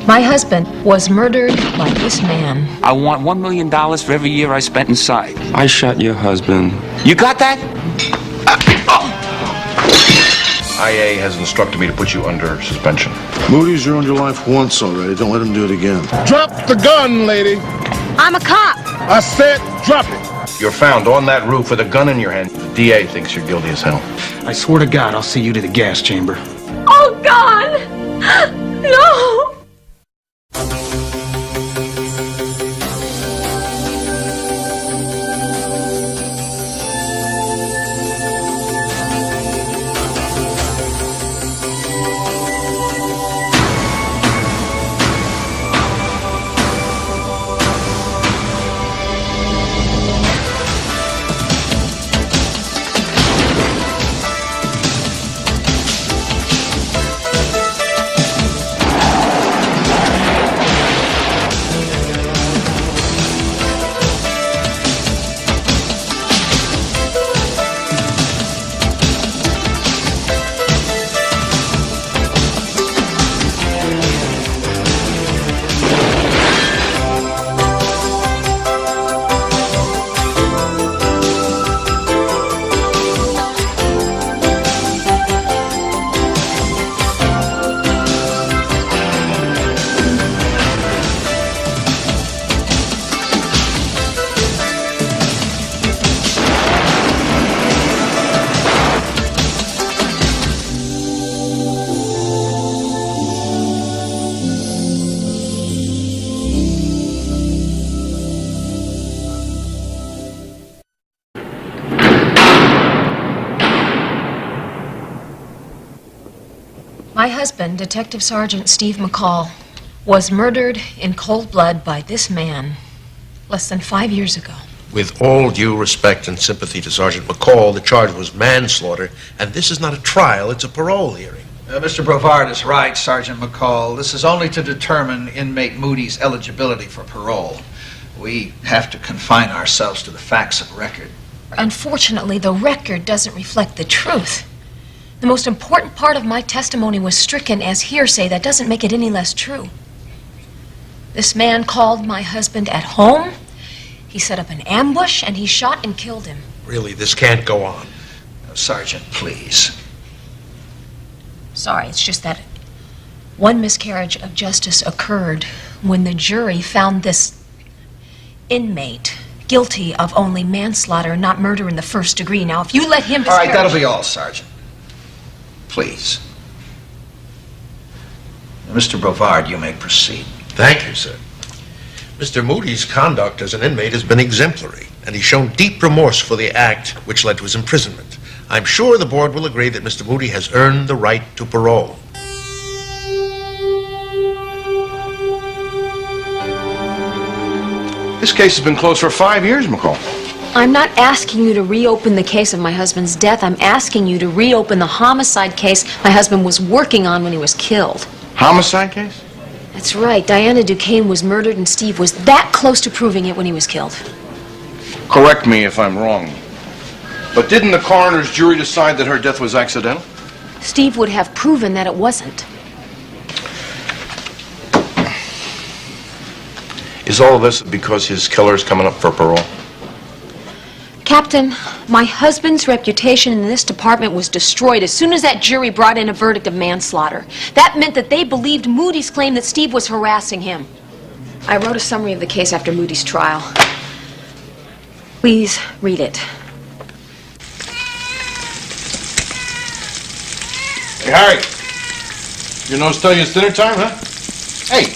My husband was murdered by this man. I want $1 million for every year I spent inside. I shot your husband. You got that? IA has instructed me to put you under suspension. Moody's ruined your life once already. Don't let him do it again. Drop the gun, lady. I'm a cop. I said drop it. You're found on that roof with a gun in your hand. The DA thinks you're guilty as hell. I swear to God, I'll see you to the gas chamber. Oh, God! No! My husband, Detective Sergeant Steve McCall, was murdered in cold blood by this man less than 5 years ago. With all due respect and sympathy to Sergeant McCall, the charge was manslaughter, and this is not a trial, it's a parole hearing. Mr. Brevard is right, Sergeant McCall. This is only to determine inmate Moody's eligibility for parole. We have to confine ourselves to the facts of record. Unfortunately, the record doesn't reflect the truth. The most important part of my testimony was stricken as hearsay. That doesn't make it any less true. This man called my husband at home. He set up an ambush, and he shot and killed him. Really, this can't go on. Sergeant, please. Sorry, it's just that one miscarriage of justice occurred when the jury found this inmate guilty of only manslaughter, not murder in the first degree. Now, if you let him All right, that'll be all, Sergeant. Please. Mr. Brevard, you may proceed. Thank you, sir. Mr. Moody's conduct as an inmate has been exemplary, and he's shown deep remorse for the act which led to his imprisonment. I'm sure the board will agree that Mr. Moody has earned the right to parole. This case has been closed for 5 years, McCall. I'm not asking you to reopen the case of my husband's death. I'm asking you to reopen the homicide case my husband was working on when he was killed. Homicide case? That's right. Diana Duquesne was murdered, and Steve was that close to proving it when he was killed. Correct me if I'm wrong, but didn't the coroner's jury decide that her death was accidental? Steve would have proven that it wasn't. Is all of this because his killer's coming up for parole? Captain, my husband's reputation in this department was destroyed as soon as that jury brought in a verdict of manslaughter. That meant that they believed Moody's claim that Steve was harassing him. I wrote a summary of the case after Moody's trial. Please read it. Hey, Harry. Your nose tell you it's dinner time, huh? Hey,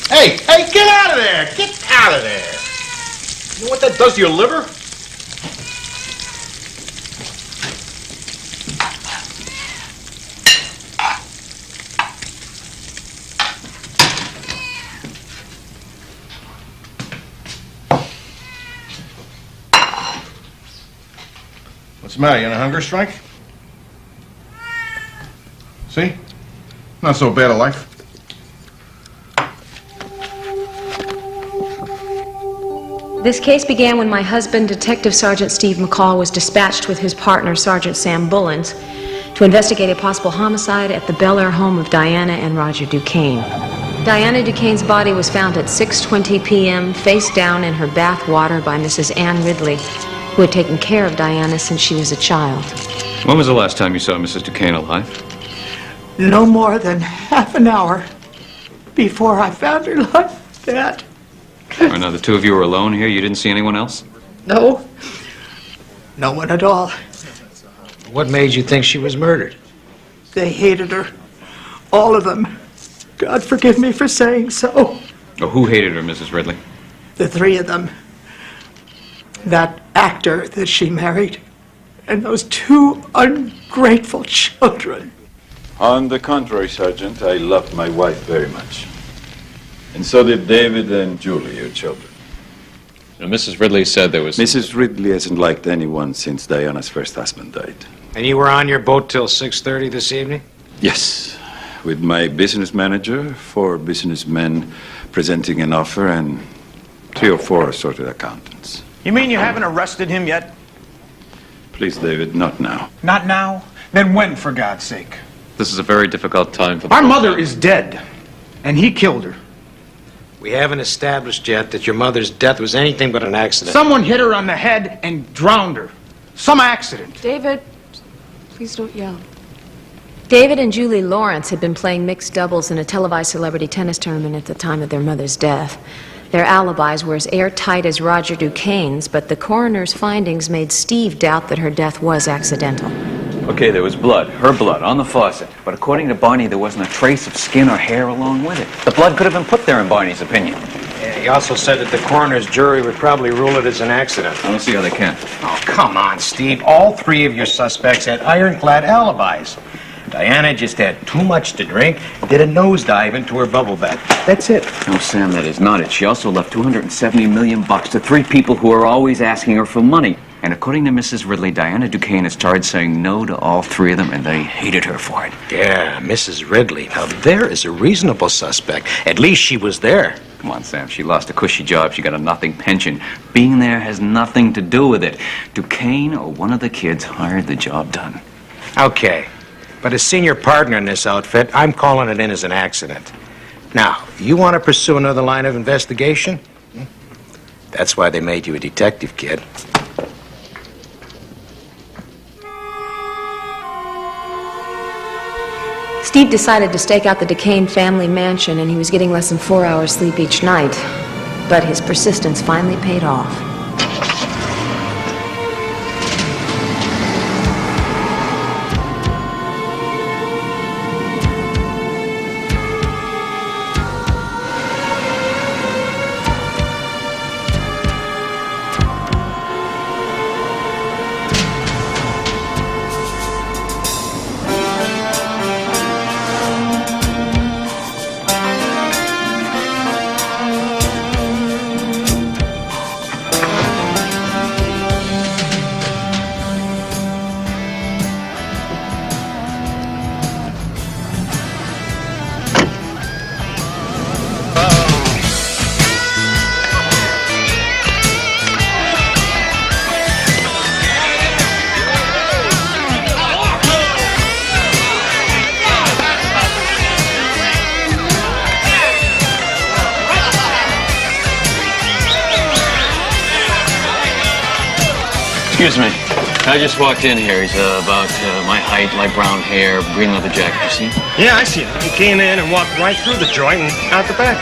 get out of there! Get out of there! You know what that does to your liver? What's the matter? You on a hunger strike? See? Not so bad a life. This case began when my husband, Detective Sergeant Steve McCall, was dispatched with his partner, Sergeant Sam Bullens, to investigate a possible homicide at the Bel Air home of Diana and Roger Duquesne. Diana Duquesne's body was found at 6:20 p.m., face down in her bath water by Mrs. Ann Ridley, who had taken care of Diana since she was a child. When was the last time you saw Mrs. Duquesne alive? No more than half an hour before I found her like that. Or now the two of you were alone here? You didn't see anyone else? No. No one at all. What made you think she was murdered? They hated her. All of them. God forgive me for saying so. Oh, who hated her, Mrs. Ridley? The three of them. That actor that she married. And those two ungrateful children. On the contrary, Sergeant, I loved my wife very much. And so did David and Julie, your children. Now, Mrs. Ridley said there was... Mrs. Ridley hasn't liked anyone since Diana's first husband died. And you were on your boat till 6:30 this evening? Yes, with my business manager, 4 businessmen presenting an offer, and 3 or 4 assorted accountants. You mean you haven't arrested him yet? Please, David, not now. Not now? Then when, for God's sake? This is a very difficult time for... Our mother is dead, and he killed her. We haven't established yet that your mother's death was anything but an accident. Someone hit her on the head and drowned her. Some accident. David, please don't yell. David and Julie Lawrence had been playing mixed doubles in a televised celebrity tennis tournament at the time of their mother's death. Their alibis were as airtight as Roger Duquesne's, but the coroner's findings made Steve doubt that her death was accidental. Okay, there was blood, her blood, on the faucet. But according to Barney, there wasn't a trace of skin or hair along with it. The blood could have been put there in Barney's opinion. Yeah, he also said that the coroner's jury would probably rule it as an accident. I don't see how they can. Oh, come on, Steve. All 3 of your suspects had ironclad alibis. Diana just had too much to drink, did a nosedive into her bubble bath. That's it. No, Sam, that is not it. She also left $270 million to 3 people who are always asking her for money. And according to Mrs. Ridley, Diana Duquesne has started saying no to all 3 of them, and they hated her for it. Yeah, Mrs. Ridley. Now, there is a reasonable suspect. At least she was there. Come on, Sam. She lost a cushy job. She got a nothing pension. Being there has nothing to do with it. Duquesne or one of the kids hired the job done. Okay. But as senior partner in this outfit, I'm calling it in as an accident. Now, you want to pursue another line of investigation? That's why they made you a detective, kid. Steve decided to stake out the Duquesne family mansion, and he was getting less than 4 hours sleep each night. But his persistence finally paid off. Excuse me. I just walked in here. He's about my height, light brown hair, green leather jacket. You see him? Yeah, I see him. He came in and walked right through the joint and out the back.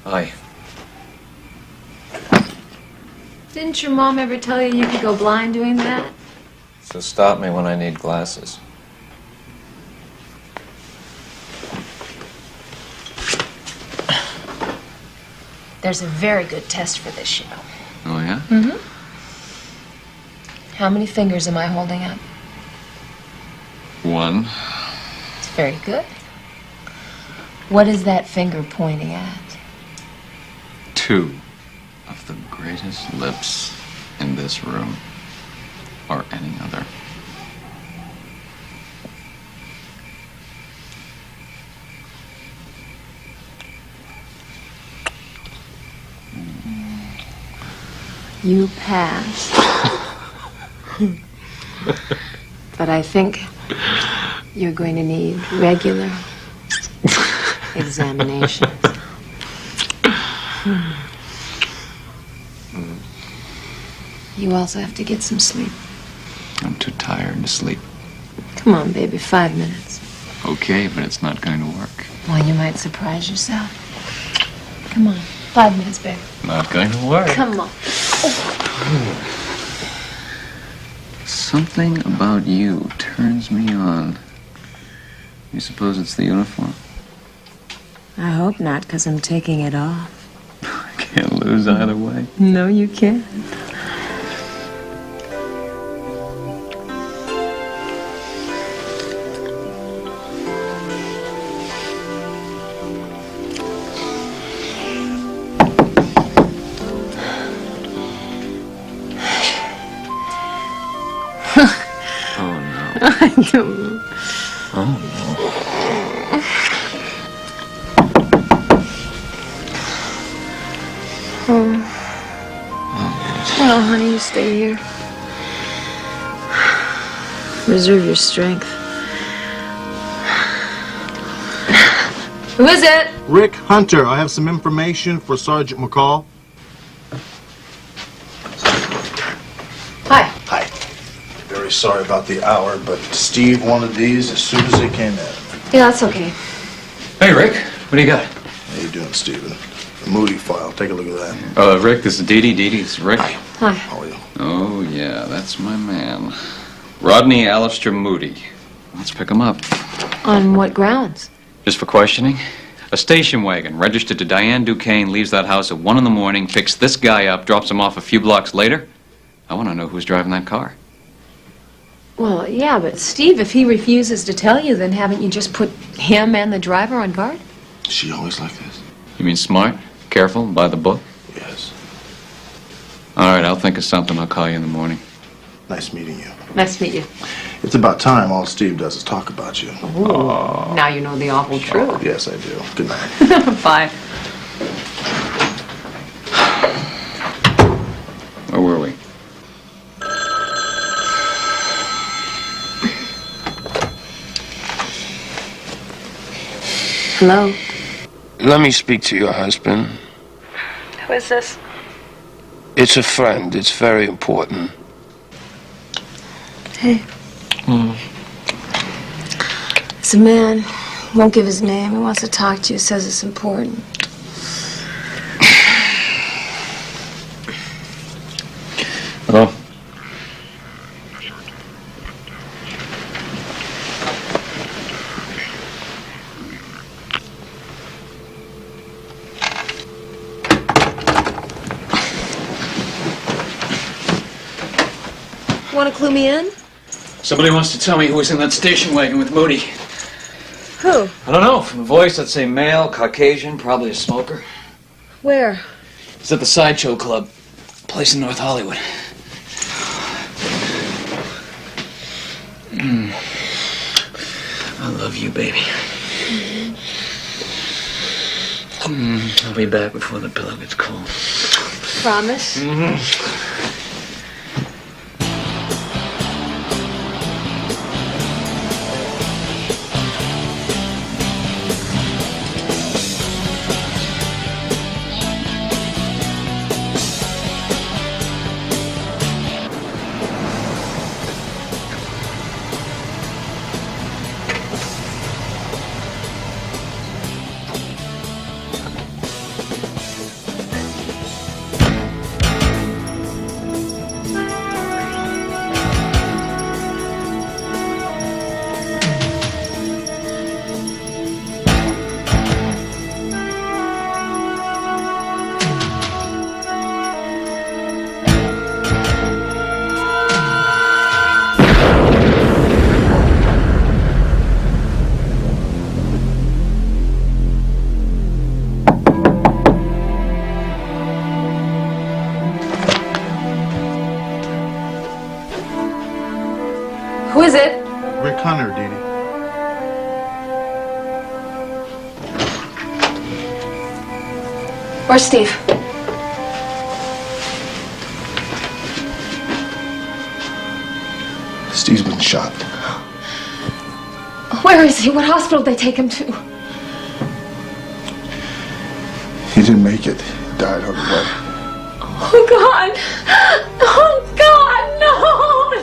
Hi. Didn't your mom ever tell you you could go blind doing that? So stop me when I need glasses. There's a very good test for this, you know. Oh, yeah? Mm-hmm. How many fingers am I holding up? 1. It's very good. What is that finger pointing at? 2 of the greatest lips in this room, or any other. You passed. But I think you're going to need regular examinations. You also have to get some sleep. I'm too tired to sleep. Come on, baby, 5 minutes. Okay, but it's not going to work. Well, you might surprise yourself. Come on, 5 minutes, baby. Not going to work. Come on. Something about you turns me on. You suppose it's the uniform? I hope not, because I'm taking it off. I can't lose either way. No, you can't. I don't know. Oh, Well, honey, you stay here. Reserve your strength. Who is it? Rick Hunter, I have some information for Sergeant McCall. Hi. Hi. Very sorry about the hour, but Steve wanted these as soon as they came in. Yeah, that's okay. Hey, Rick. What do you got? How you doing, Steven? The Moody file. Take a look at that. Rick, this is Dee Dee. Dee Dee, this is Rick. Hi. How are you? Oh, yeah, that's my man. Rodney Alistair Moody. Let's pick him up. On what grounds? Just for questioning. A station wagon registered to Diane Duquesne leaves that house at 1 in the morning, picks this guy up, drops him off a few blocks later. I want to know who's driving that car. Well, yeah, but Steve, if he refuses to tell you, then haven't you just put him and the driver on guard? Is she always like this? You mean smart, careful, by the book? Yes. All right, I'll think of something. I'll call you in the morning. Nice meeting you. Nice to meet you. It's about time. All Steve does is talk about you. Ooh, now you know the awful truth. Yes, I do. Good night. Bye. Where were we? Hello? Let me speak to your husband. Who is this? It's a friend. It's very important. Hey. It's a man. Won't give his name. He wants to talk to you. Says it's important. Hello? Want to clue me in? Somebody wants to tell me who was in that station wagon with Moody. Who? I don't know. From the voice, I'd say male, Caucasian, probably a smoker. Where? It's at the Sideshow Club. Place in North Hollywood. I love you, baby. I'll be back before the pillow gets cold. Promise? Who is it? Rick Hunter, Dee Dee. Where's Steve? Steve's been shot. Where is he? What hospital did they take him to? He didn't make it. He died on the way. Oh, God. Oh, God, no. Oh,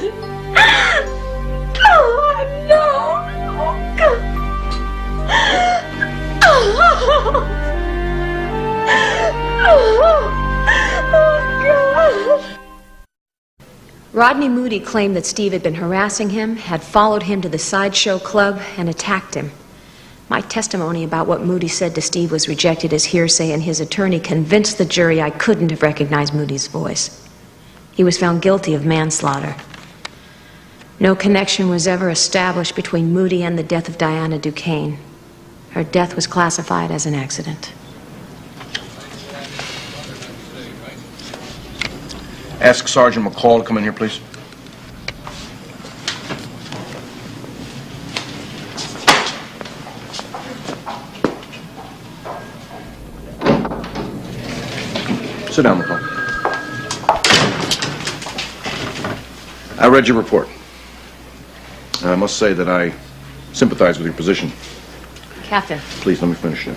no. Oh, God. Oh, God. Rodney Moody claimed that Steve had been harassing him, had followed him to the sideshow club, and attacked him. My testimony about what Moody said to Steve was rejected as hearsay, and his attorney convinced the jury I couldn't have recognized Moody's voice. He was found guilty of manslaughter. No connection was ever established between Moody and the death of Diana Duquesne. Her death was classified as an accident. Ask Sergeant McCall to come in here, please. Sit down, McCall. I read your report. I must say that I sympathize with your position. Captain. Please, let me finish it.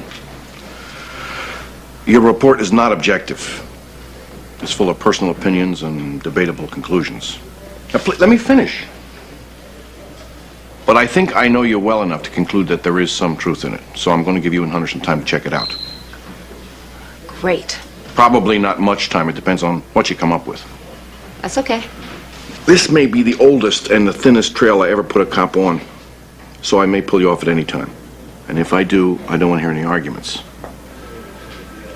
Your report is not objective. It's full of personal opinions and debatable conclusions. Now, let me finish. But I think I know you well enough to conclude that there is some truth in it. So I'm going to give you and Hunter some time to check it out. Great. Probably not much time. It depends on what you come up with. That's okay. This may be the oldest and the thinnest trail I ever put a cop on. So I may pull you off at any time. And if I do, I don't want to hear any arguments.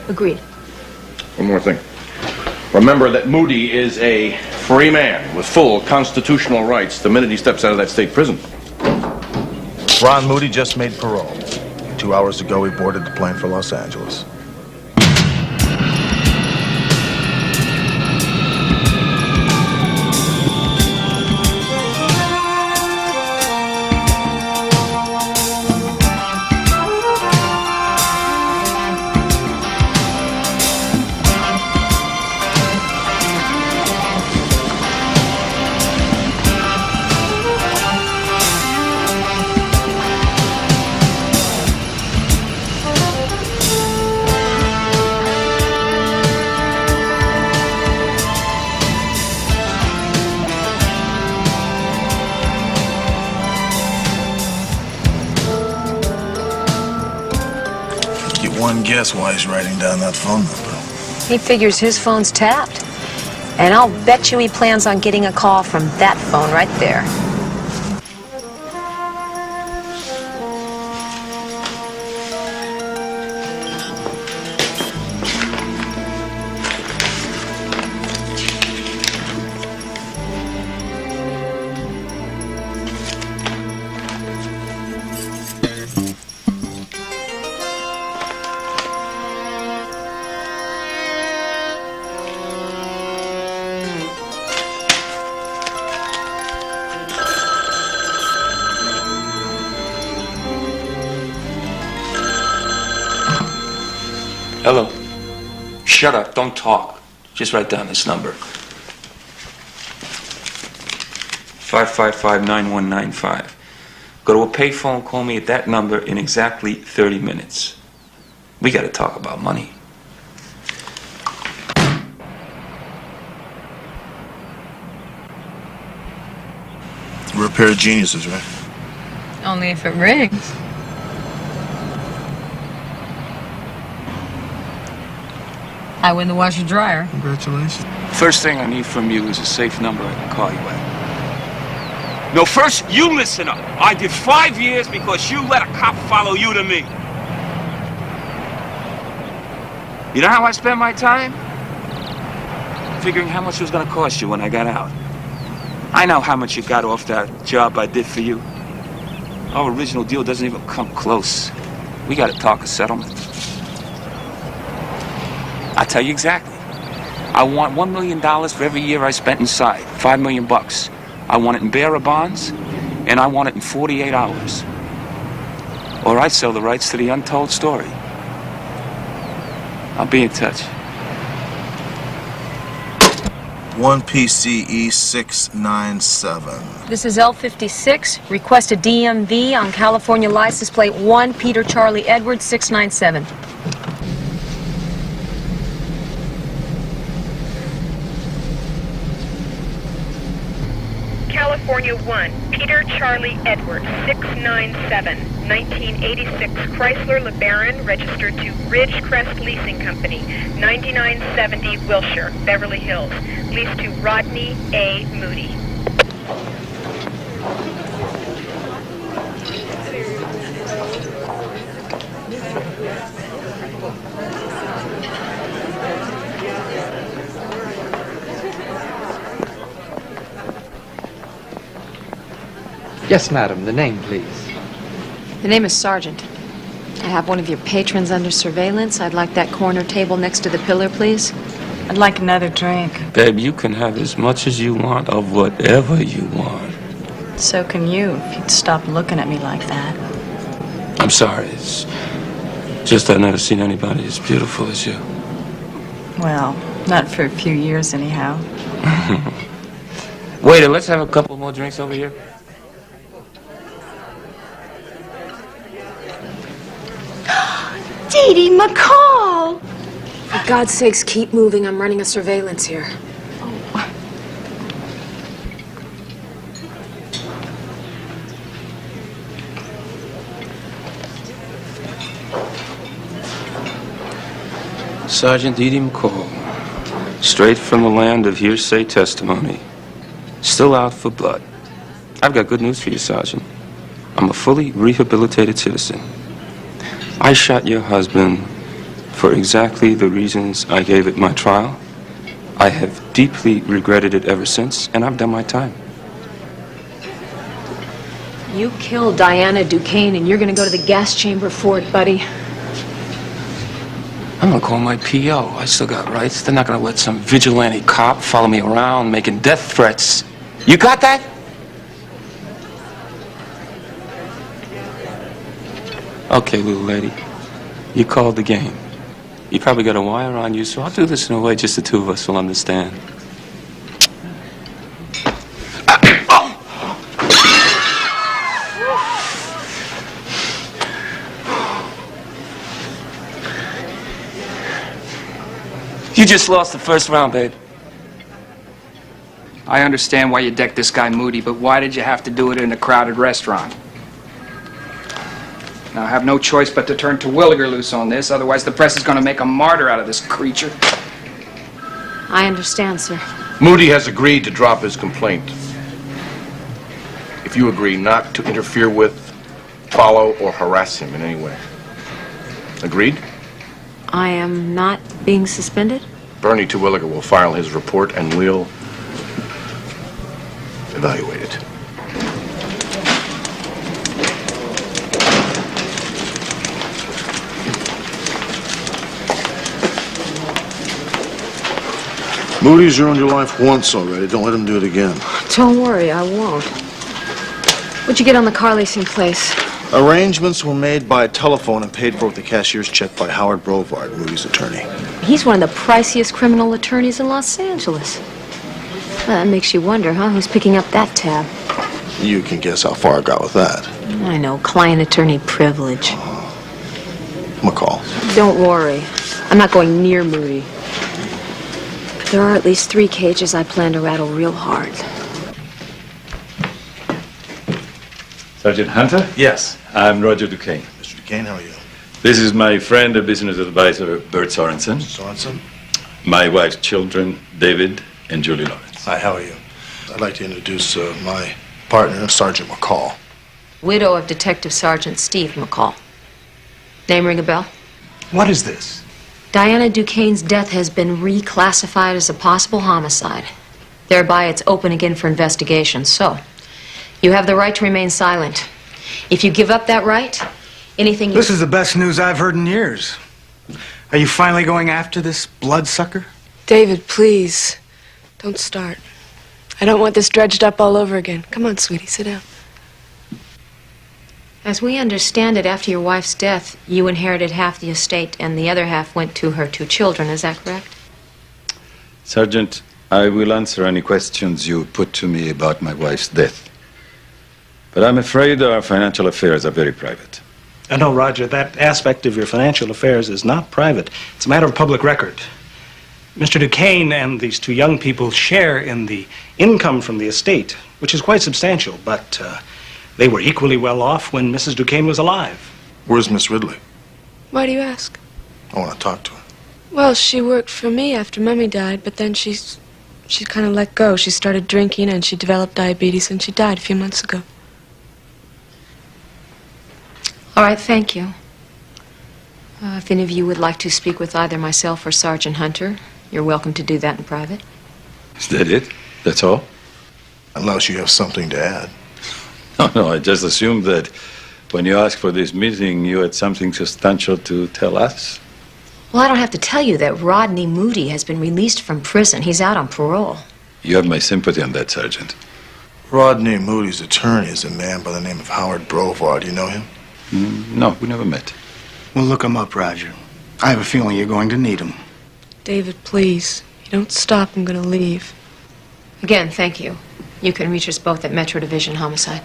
Agreed. One more thing. Remember that Moody is a free man with full constitutional rights the minute he steps out of that state prison. Ron Moody just made parole. 2 hours ago, he boarded the plane for Los Angeles. One guess why he's writing down that phone number. He figures his phone's tapped. And I'll bet you he plans on getting a call from that phone right there. Hello. Shut up. Don't talk. Just write down this number. 555-9195. Go to a payphone, call me at that number in exactly 30 minutes. We got to talk about money. We're a pair of geniuses, right? Only if it rings. I win the washer dryer. Congratulations. First thing I need from you is a safe number I can call you at. No, first you listen up. I did 5 years because you let a cop follow you to me. You know how I spend my time? Figuring how much it was going to cost you when I got out. I know how much you got off that job I did for you. Our original deal doesn't even come close. We got to talk a settlement. I'll tell you exactly. I want $1 million for every year I spent inside. $5 million bucks. I want it in bearer bonds, and I want it in 48 hours. Or I sell the rights to the untold story. I'll be in touch. s03e14. This is L56. Request a DMV on California license plate 1 Peter Charlie Edwards 697. California 1, Peter Charlie Edwards, 697, 1986 Chrysler LeBaron, registered to Ridgecrest Leasing Company, 9970 Wilshire, Beverly Hills, leased to Rodney A. Moody. Yes, madam. The name, please. The name is Sargent. I have one of your patrons under surveillance. I'd like that corner table next to the pillar, please. I'd like another drink. Babe, you can have as much as you want of whatever you want. So can you, if you'd stop looking at me like that. I'm sorry. It's just I've never seen anybody as beautiful as you. Well, not for a few years anyhow. Waiter, let's have a couple more drinks over here. Dee Dee McCall! For God's sakes, keep moving. I'm running a surveillance here. Sergeant Dee Dee McCall, straight from the land of hearsay testimony, still out for blood. I've got good news for you, Sergeant. I'm a fully rehabilitated citizen. I shot your husband for exactly the reasons I gave at my trial. I have deeply regretted it ever since, and I've done my time. You killed Diana Duquesne, and you're gonna go to the gas chamber for it, buddy. I'm gonna call my P.O. I still got rights. They're not gonna let some vigilante cop follow me around making death threats. You got that? Okay, little lady. You called the game. You probably got a wire on you, so I'll do this in a way just the two of us will understand. You just lost the first round, babe. I understand why you decked this guy Moody, but why did you have to do it in a crowded restaurant? Now, I have no choice but to turn Terwilliger loose on this, otherwise the press is going to make a martyr out of this creature. I understand, sir. Moody has agreed to drop his complaint. If you agree not to interfere with, follow, or harass him in any way. Agreed? I am not being suspended? Bernie Terwilliger will file his report and we'll evaluate it. Moody's ruined your life once already. Don't let him do it again. Don't worry, I won't. What'd you get on the car leasing place? Arrangements were made by telephone and paid for with the cashier's check by Howard Brovard, Moody's attorney. He's one of the priciest criminal attorneys in Los Angeles. Well, that makes you wonder, huh? Who's picking up that tab? You can guess how far I got with that. I know, client-attorney privilege. McCall. Don't worry. I'm not going near Moody. But there are at least 3 cages I plan to rattle real hard. Sergeant Hunter? Yes. I'm Roger Duquesne. Mr. Duquesne, how are you? This is my friend and business advisor, Bert Sorensen. Sorensen? My wife's children, David and Julie Lawrence. Hi, how are you? I'd like to introduce my partner, Sergeant McCall. Widow of Detective Sergeant Steve McCall. Name ring a bell? What is this? Diana Duquesne's death has been reclassified as a possible homicide. Thereby, it's open again for investigation. So, you have the right to remain silent. If you give up that right, anything you... This is the best news I've heard in years. Are you finally going after this bloodsucker? David, please. Don't start. I don't want this dredged up all over again. Come on, sweetie, sit down. As we understand it, after your wife's death, you inherited half the estate and the other half went to her 2 children. Is that correct? Sergeant, I will answer any questions you put to me about my wife's death. But I'm afraid our financial affairs are very private. No, Roger, that aspect of your financial affairs is not private. It's a matter of public record. Mr. Duquesne and these two young people share in the income from the estate, which is quite substantial, but they were equally well off when Mrs. Duquesne was alive. Where's Miss Ridley? Why do you ask? I want to talk to her. Well, she worked for me after Mummy died, but then she kind of let go. She started drinking and she developed diabetes and she died a few months ago. All right, thank you. If any of you would like to speak with either myself or Sergeant Hunter, you're welcome to do that in private. Is that it? That's all? Unless you have something to add. No, I just assumed that when you asked for this meeting, you had something substantial to tell us. Well, I don't have to tell you that Rodney Moody has been released from prison. He's out on parole. You have my sympathy on that, Sergeant. Rodney Moody's attorney is a man by the name of Howard Brevard. You know him? No, we never met. Well, look him up, Roger. I have a feeling you're going to need him. David, please. If you don't stop, I'm going to leave. Again, thank you. You can reach us both at Metro Division Homicide.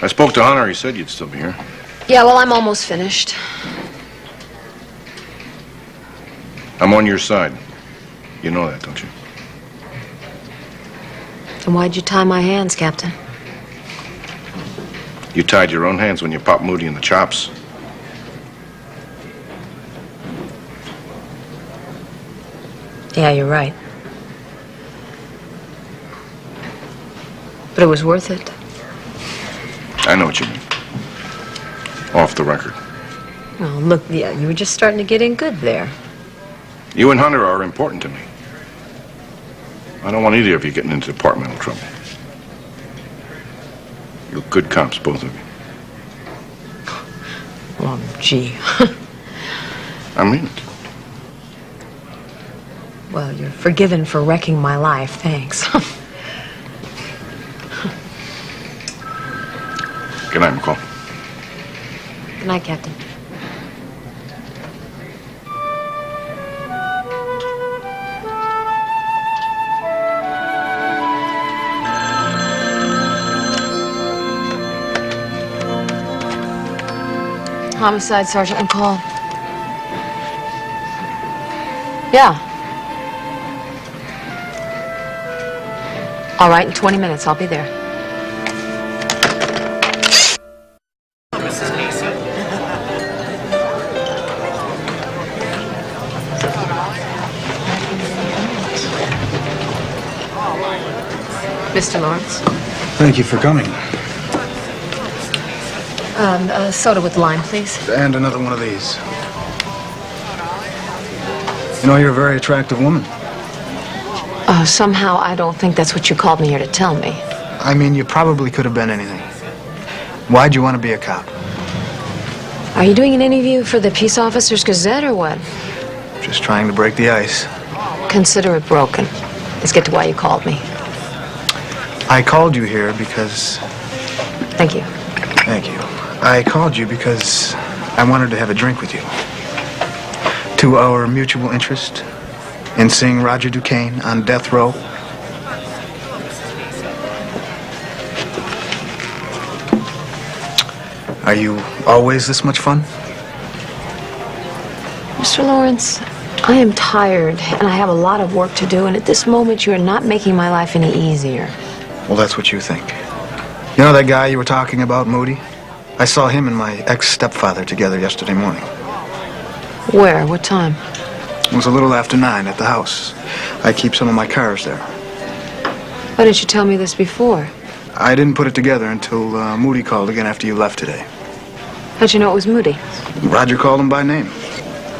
I spoke to Hunter. He said you'd still be here. Yeah, well, I'm almost finished. I'm on your side. You know that, don't you? Then why'd you tie my hands, Captain? You tied your own hands when you popped Moody in the chops. Yeah, you're right. But it was worth it. I know what you mean. Off the record. Oh, look, yeah, you were just starting to get in good there. You and Hunter are important to me. I don't want either of you getting into departmental trouble. You're good cops, both of you. Well, gee. I mean it. Well, you're forgiven for wrecking my life, thanks. Good night, McCall. Good night, Captain. Homicide, Sergeant McCall. Yeah. All right, in 20 minutes, I'll be there. Mr. Lawrence. Thank you for coming. Soda with lime, please. And another one of these. You know, you're a very attractive woman. Somehow I don't think that's what you called me here to tell me. I mean, you probably could have been anything. Why'd you want to be a cop? Are you doing an interview for the Peace Officers Gazette or what? Just trying to break the ice. Consider it broken. Let's get to why you called me. I called you here because... Thank you. Thank you. I called you because I wanted to have a drink with you. To our mutual interest in seeing Roger Duquesne on death row. Are you always this much fun? Mr. Lawrence, I am tired, and I have a lot of work to do, and at this moment, you are not making my life any easier. Well, that's what you think. You know that guy you were talking about, Moody? I saw him and my ex-stepfather together yesterday morning. Where? What time? It was a little after 9 at the house. I keep some of my cars there. Why didn't you tell me this before? I didn't put it together until Moody called again after you left today. How'd you know it was Moody? Roger called him by name.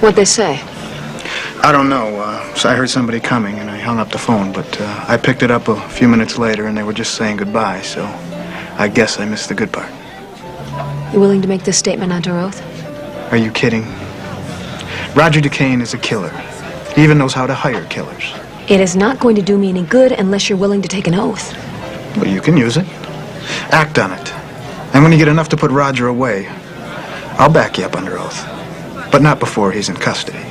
What'd they say? I don't know. So I heard somebody coming and I hung up the phone, but I picked it up a few minutes later and they were just saying goodbye, so I guess I missed the good part. You willing to make this statement under oath? Are you kidding? Roger Duquesne is a killer. He even knows how to hire killers. It is not going to do me any good unless you're willing to take an oath. Well, you can use it. Act on it. And when you get enough to put Roger away, I'll back you up under oath. But not before he's in custody.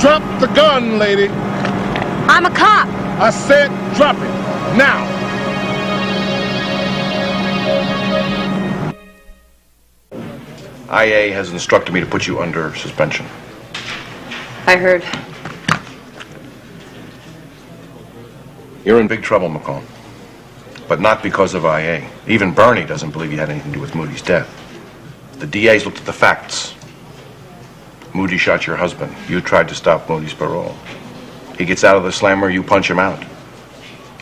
Drop the gun, lady. I'm a cop. I said drop it. Now. IA has instructed me to put you under suspension. I heard. You're in big trouble, McCall. But not because of IA. Even Bernie doesn't believe you had anything to do with Moody's death. The DA's looked at the facts. Moody shot your husband. You tried to stop Moody's parole. He gets out of the slammer, you punch him out.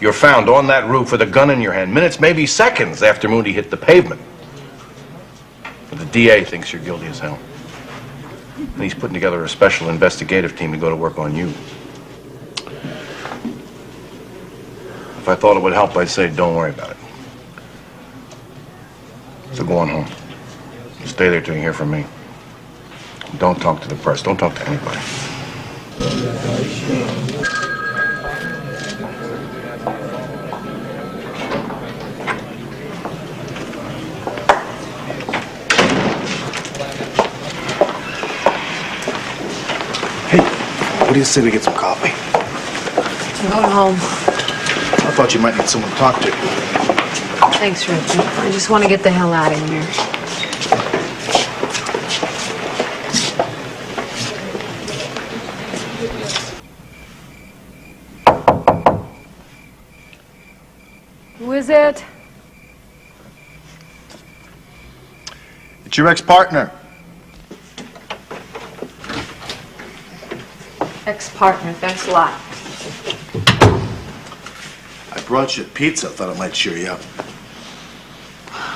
You're found on that roof with a gun in your hand, minutes, maybe seconds after Moody hit the pavement. But the DA thinks you're guilty as hell. And he's putting together a special investigative team to go to work on you. If I thought it would help, I'd say don't worry about it. So go on home. Stay there till you hear from me. Don't talk to the press. Don't talk to anybody. What do you say we get some coffee? I'm going home. I thought you might need someone to talk to. Thanks, Richard. I just want to get the hell out of here. Who is it? It's your ex-partner. Ex-partner, thanks a lot. I brought you a pizza. Thought it might cheer you up.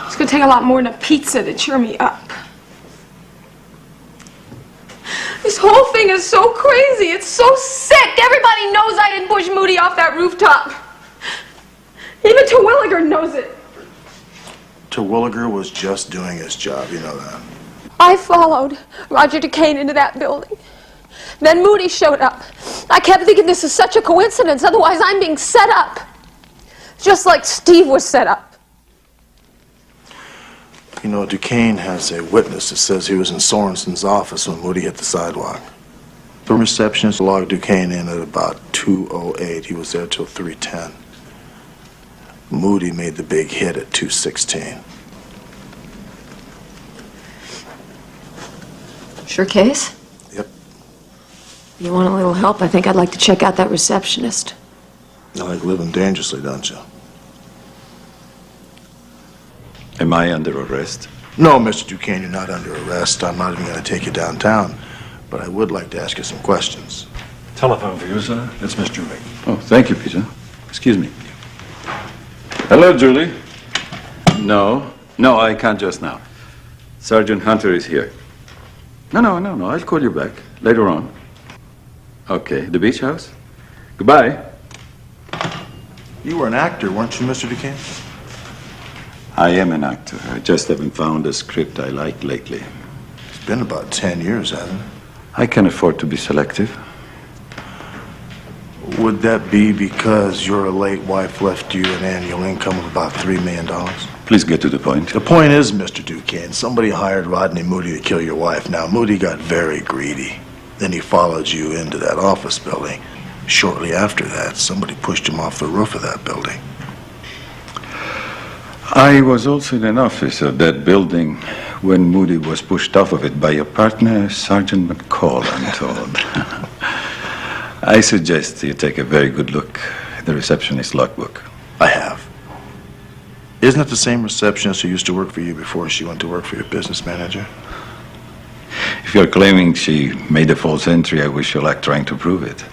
It's gonna take a lot more than a pizza to cheer me up. This whole thing is so crazy. It's so sick. Everybody knows I didn't push Moody off that rooftop. Even Terwilliger knows it. Terwilliger was just doing his job. You know that. I followed Roger Duquesne into that building. Then Moody showed up. I kept thinking this is such a coincidence, otherwise I'm being set up. Just like Steve was set up. You know, Duquesne has a witness that says he was in Sorensen's office when Moody hit the sidewalk. The receptionist logged Duquesne in at about 2:08. He was there till 3:10. Moody made the big hit at 2:16. Sure case? Yep. You want a little help? I think I'd like to check out that receptionist. You like living dangerously, don't you? Am I under arrest? No, Mr. Duquesne, you're not under arrest. I'm not even going to take you downtown. But I would like to ask you some questions. Telephone for you, sir. It's Miss Julie. Oh, thank you, Peter. Excuse me. Hello, Julie. No, I can't just now. Sergeant Hunter is here. No, I'll call you back later on. Okay, the beach house? Goodbye. You were an actor, weren't you, Mr. Duquesne? I am an actor. I just haven't found a script I like lately. It's been about 10 years, hasn't it? I can afford to be selective. Would that be because your late wife left you an annual income of about $3 million? Please get to the point. The point is, Mr. Duquesne, somebody hired Rodney Moody to kill your wife. Now, Moody got very greedy. Then he followed you into that office building. Shortly after that, somebody pushed him off the roof of that building. I was also in an office of that building when Moody was pushed off of it by your partner, Sergeant McCall, I'm told. I suggest you take a very good look at the receptionist's logbook. I have. Isn't it the same receptionist who used to work for you before she went to work for your business manager? If you're claiming she made a false entry, I wish you luck trying to prove it.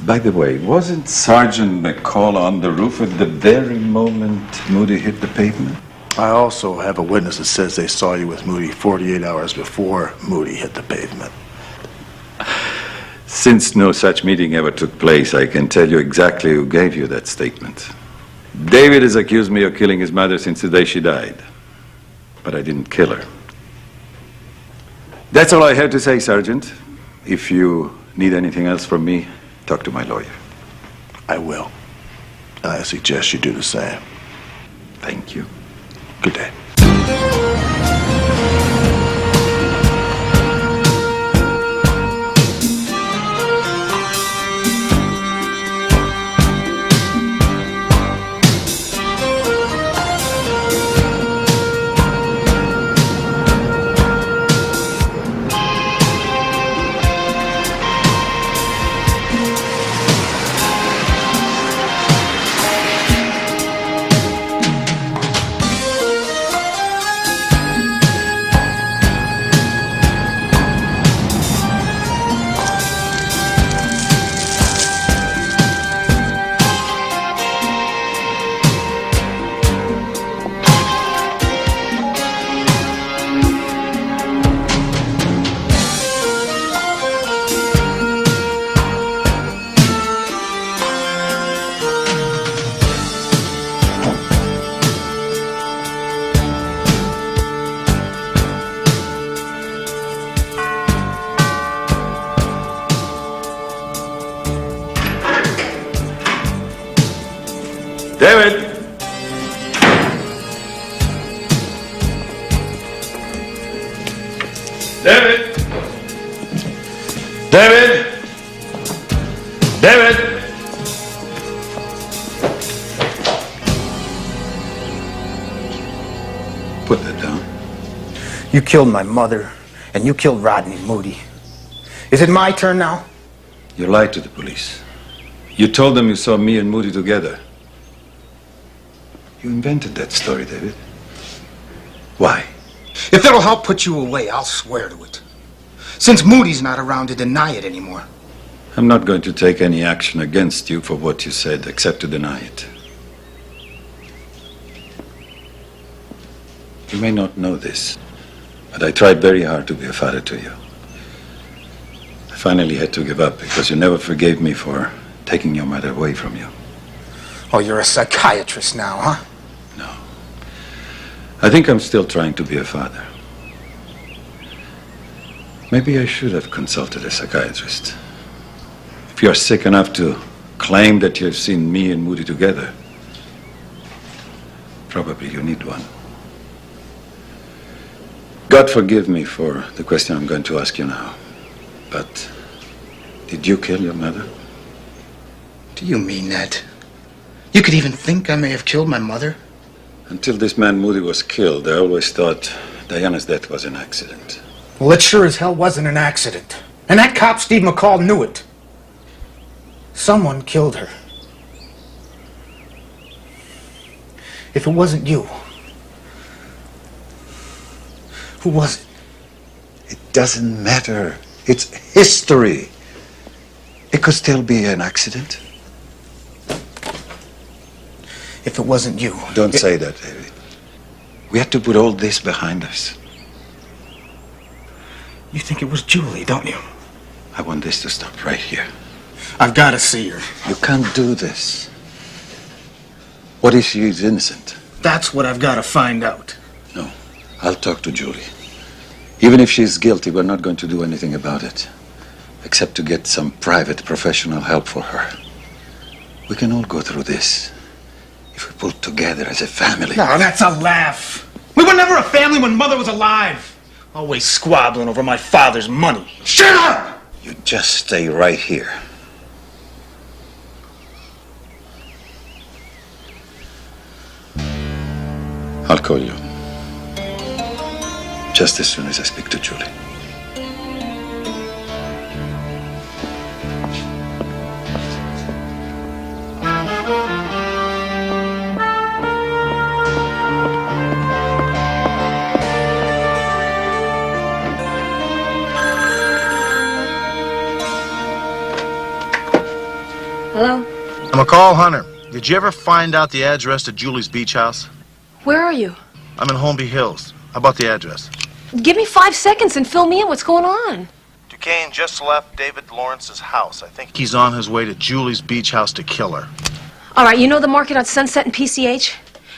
By the way, wasn't Sergeant McCall on the roof at the very moment Moody hit the pavement? I also have a witness that says they saw you with Moody 48 hours before Moody hit the pavement. Since no such meeting ever took place, I can tell you exactly who gave you that statement. David has accused me of killing his mother since the day she died. But I didn't kill her. That's all I have to say, Sergeant. If you need anything else from me, talk to my lawyer. I will. And I suggest you do the same. Thank you. Good day. David! David! David! Put that down. You killed my mother, and you killed Rodney Moody. Is it my turn now? You lied to the police. You told them you saw me and Moody together. You invented that story, David. Why? If it'll help put you away, I'll swear to it. Since Moody's not around to deny it anymore. I'm not going to take any action against you for what you said, except to deny it. You may not know this, but I tried very hard to be a father to you. I finally had to give up because you never forgave me for taking your mother away from you. Oh, you're a psychiatrist now, huh? No. I think I'm still trying to be a father. Maybe I should have consulted a psychiatrist. If you're sick enough to claim that you've seen me and Moody together, probably you need one. God forgive me for the question I'm going to ask you now, but did you kill your mother? Do you mean that? You could even think I may have killed my mother? Until this man Moody was killed, I always thought Diana's death was an accident. Well, it sure as hell wasn't an accident. And that cop, Steve McCall, knew it. Someone killed her. If it wasn't you, who was it? It doesn't matter. It's history. It could still be an accident. If it wasn't you... Don't say that, David. We had to put all this behind us. You think it was Julie, don't you? I want this to stop right here. I've got to see her. You can't do this. What if she's innocent? That's what I've got to find out. No. I'll talk to Julie. Even if she's guilty, we're not going to do anything about it. Except to get some private professional help for her. We can all go through this. If we pull together as a family. No, that's a laugh. We were never a family when Mother was alive. Always squabbling over my father's money. Shut up! You just stay right here. I'll call you. Just as soon as I speak to Julie. Hello? McCall Hunter, did you ever find out the address to Julie's beach house? Where are you? I'm in Holmby Hills. How about the address? Give me 5 seconds and fill me in. What's going on? Duquesne just left David Lawrence's house. I think he's on his way to Julie's beach house to kill her. All right, you know the market on Sunset and PCH?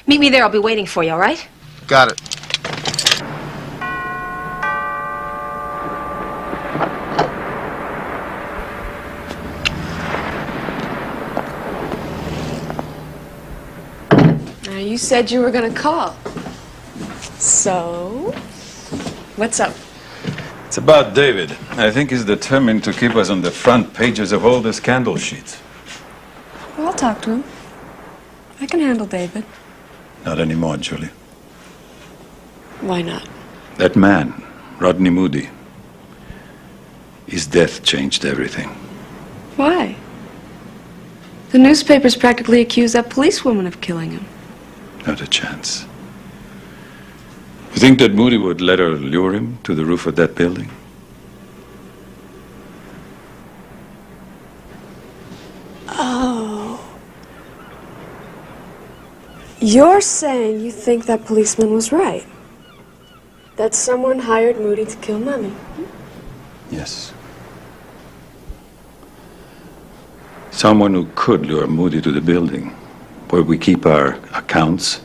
Meet me there. I'll be waiting for you, all right? Got it. You said you were going to call. So, what's up? It's about David. I think he's determined to keep us on the front pages of all the scandal sheets. Well, I'll talk to him. I can handle David. Not anymore, Julie. Why not? That man, Rodney Moody, his death changed everything. Why? The newspapers practically accuse that policewoman of killing him. Not a chance. You think that Moody would let her lure him to the roof of that building? Oh. You're saying you think that policeman was right? That someone hired Moody to kill Mommy? Yes. Someone who could lure Moody to the building, where we keep our accounts,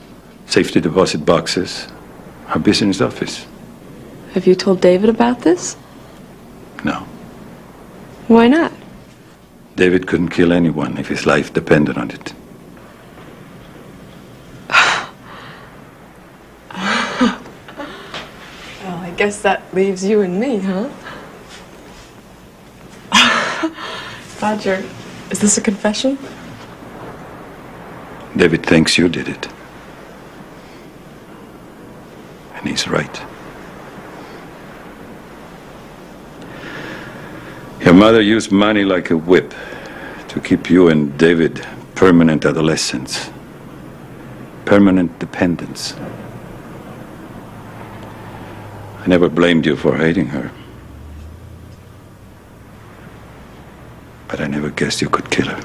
safety deposit boxes, our business office. Have you told David about this? No. Why not? David couldn't kill anyone if his life depended on it. Well, I guess that leaves you and me, huh? Roger, is this a confession? David thinks you did it. And he's right. Your mother used money like a whip to keep you and David permanent adolescents. Permanent dependence. I never blamed you for hating her. But I never guessed you could kill her.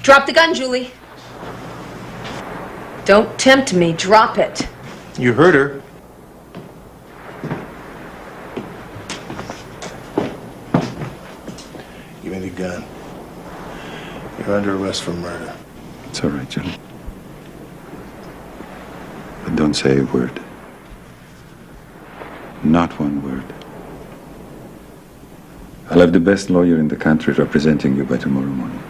Drop the gun, Julie. Don't tempt me. Drop it. You heard her. Give me the gun. You're under arrest for murder. It's all right, Julie. But don't say a word. Not one word. I'll have the best lawyer in the country representing you by tomorrow morning.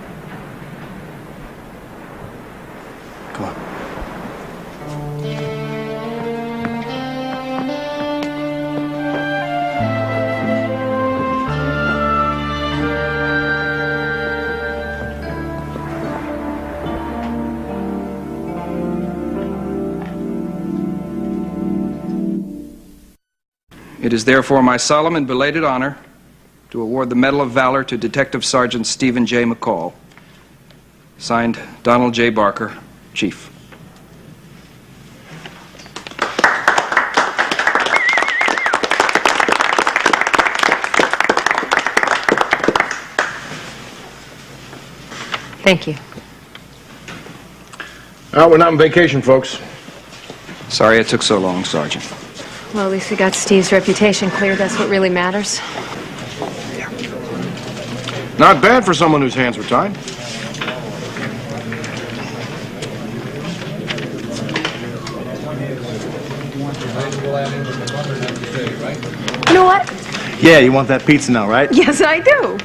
Come on. It is therefore my solemn and belated honor to award the Medal of Valor to Detective Sergeant Stephen J. McCall. Signed, Donald J. Barker, Chief. Thank you. We're not on vacation, folks. Sorry it took so long, Sergeant. Well, at least we got Steve's reputation cleared. That's what really matters. Not bad for someone whose hands were tied. You know what? Yeah, you want that pizza now, right? Yes, I do.